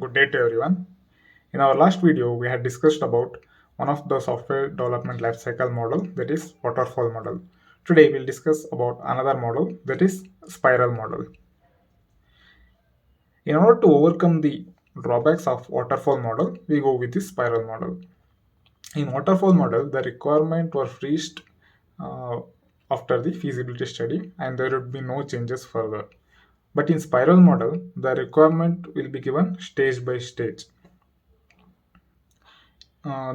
Good day to everyone. In our last video, we had discussed about one of the software development lifecycle model, that is waterfall model. Today we'll discuss about another model, that is spiral model. In order to overcome the drawbacks of waterfall model, we go with the spiral model. In waterfall model, the requirement was reached uh, after the feasibility study and there would be no changes further. But in spiral model, the requirement will be given stage by stage.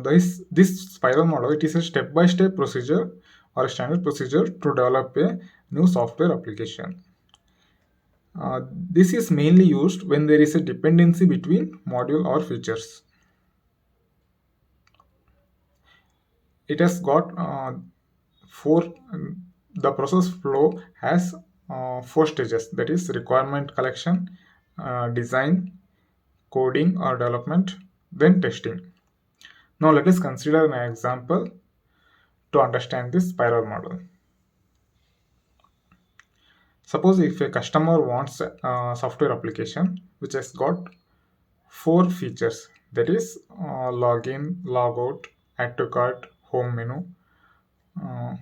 This spiral model, it is a step-by-step procedure or a standard procedure to develop a new software application. This is mainly used when there is a dependency between module or features. It has got four. The process flow has four stages. That is requirement collection, design, coding or development, then testing. Now let us consider an example to understand this spiral model. Suppose if a customer wants a software application which has got four features, that is login, logout, add to cart, home menu, uh,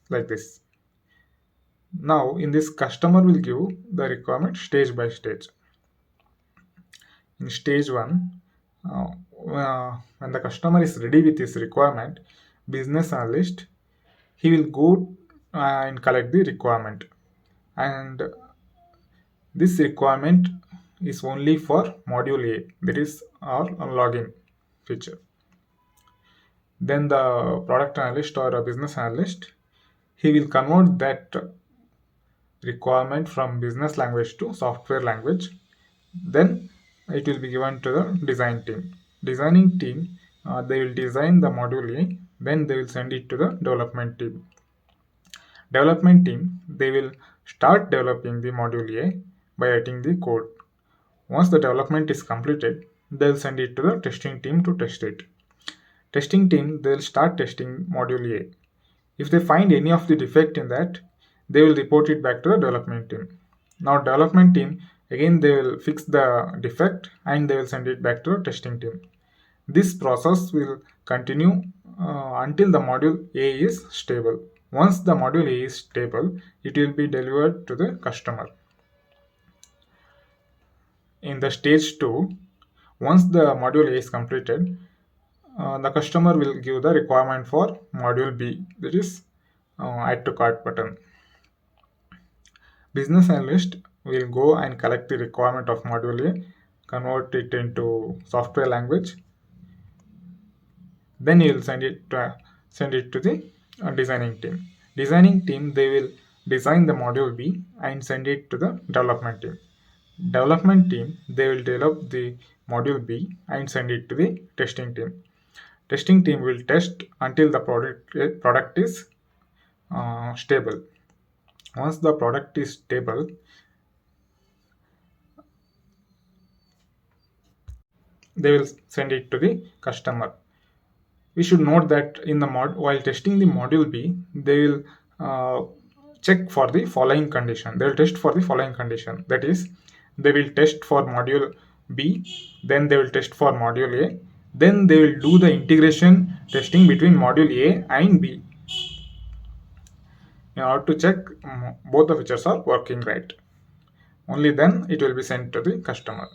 like this. Now in this, customer will give the requirement stage by stage. In stage 1, when the customer is ready with his requirement, business analyst, he will go and collect the requirement, and this requirement is only for module A, that is our login feature. Then the product analyst or a business analyst, he will convert that requirement from business language to software language. Then it will be given to the design team. Designing team, they will design the module A, then they will send it to the development team. Development team, they will start developing the module A by writing the code. Once the development is completed, they'll send it to the testing team to test it. Testing team, they'll start testing module A. If they find any of the defect in that, they will report it back to the development team. Now development team, again they will fix the defect and they will send it back to the testing team. This process will continue until the module A is stable. Once the module A is stable, it will be delivered to the customer. In the stage 2, once the module A is completed, the customer will give the requirement for module B, that is add to cart button. Business analyst will go and collect the requirement of module A, convert it into software language, then he will send it to the designing team. Designing team, they will design the module B and send it to the development team. Development team, they will develop the module B and send it to the testing team. Testing team will test until the product is stable. Once the product is stable, they will send it to the customer. We should note that in the while testing the module B, they will check for the following condition. They will test for the following condition. That is, they will test for module B, then they will test for module A, then they will do the integration testing between module A and B in order to check both the features are working right. Only then it will be sent to the customer.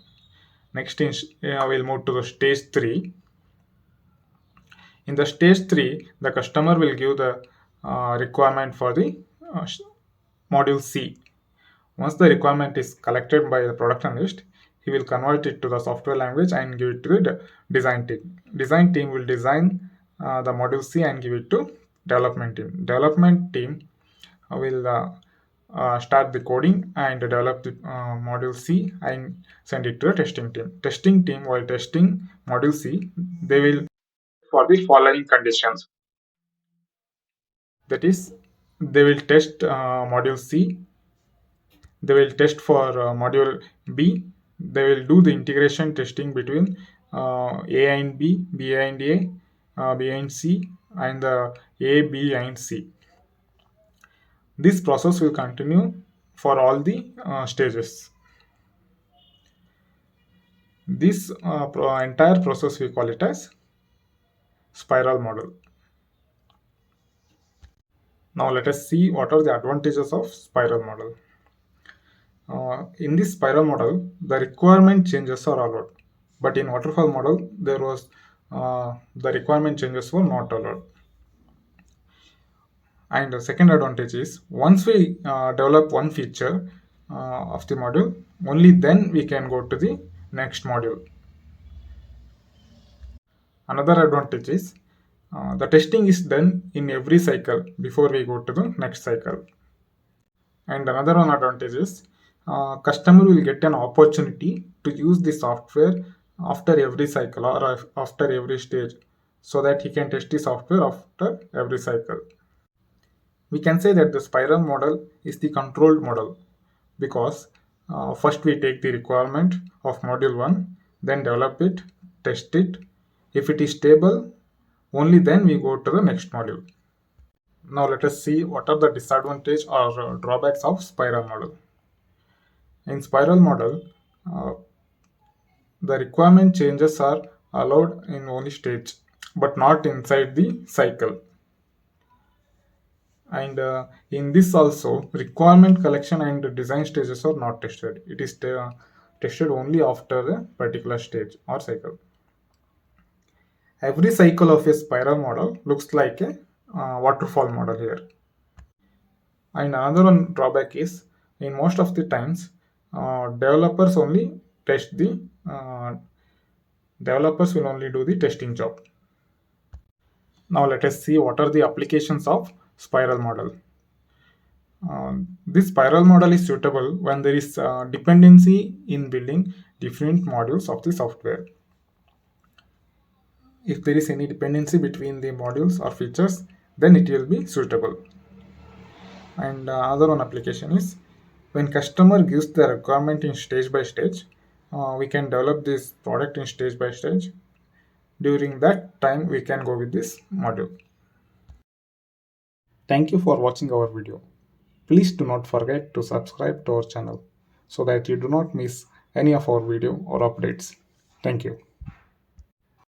Next, we'll move to the stage 3. In the stage 3, the customer will give the requirement for the module C. Once the requirement is collected by the product analyst, he will convert it to the software language and give it to the design team. Design team will design the module C and give it to development team. Development team will start the coding and develop the module C and send it to the testing team. Testing team, while testing module C, they will for the following conditions. That is, they will test module C, they will test for module B, they will do the integration testing between A and B, B and A, B and C, and A, B and C. This process will continue for all the stages. This entire process we call it as spiral model. Now let us see what are the advantages of spiral model. In this spiral model, the requirement changes are allowed, but in waterfall model, the requirement changes were not allowed. And the second advantage is once we develop one feature of the module, only then we can go to the next module. Another advantage is the testing is done in every cycle before we go to the next cycle. And another one advantage is customer will get an opportunity to use the software after every cycle or after every stage, so that he can test the software after every cycle. We can say that the spiral model is the controlled model because first we take the requirement of module 1, then develop it, test it. If it is stable, only then we go to the next module. Now let us see what are the disadvantages or drawbacks of spiral model. In spiral model, uh, the requirement changes are allowed in only stage, but not inside the cycle. And in this also, requirement collection and design stages are not tested. It is tested only after a particular stage or cycle. Every cycle of a spiral model looks like a waterfall model here. And another one drawback is in most of the times, developers only test the developers will only do the testing job. Now let us see what are the applications of spiral model. This spiral model is suitable when there is dependency in building different modules of the software. If there is any dependency between the modules or features, then it will be suitable. And other one application is when customer gives the requirement in stage by stage, we can develop this product in stage by stage. During that time, we can go with this module. Thank you for watching our video. Please do not forget to subscribe to our channel so that you do not miss any of our video or updates. Thank you.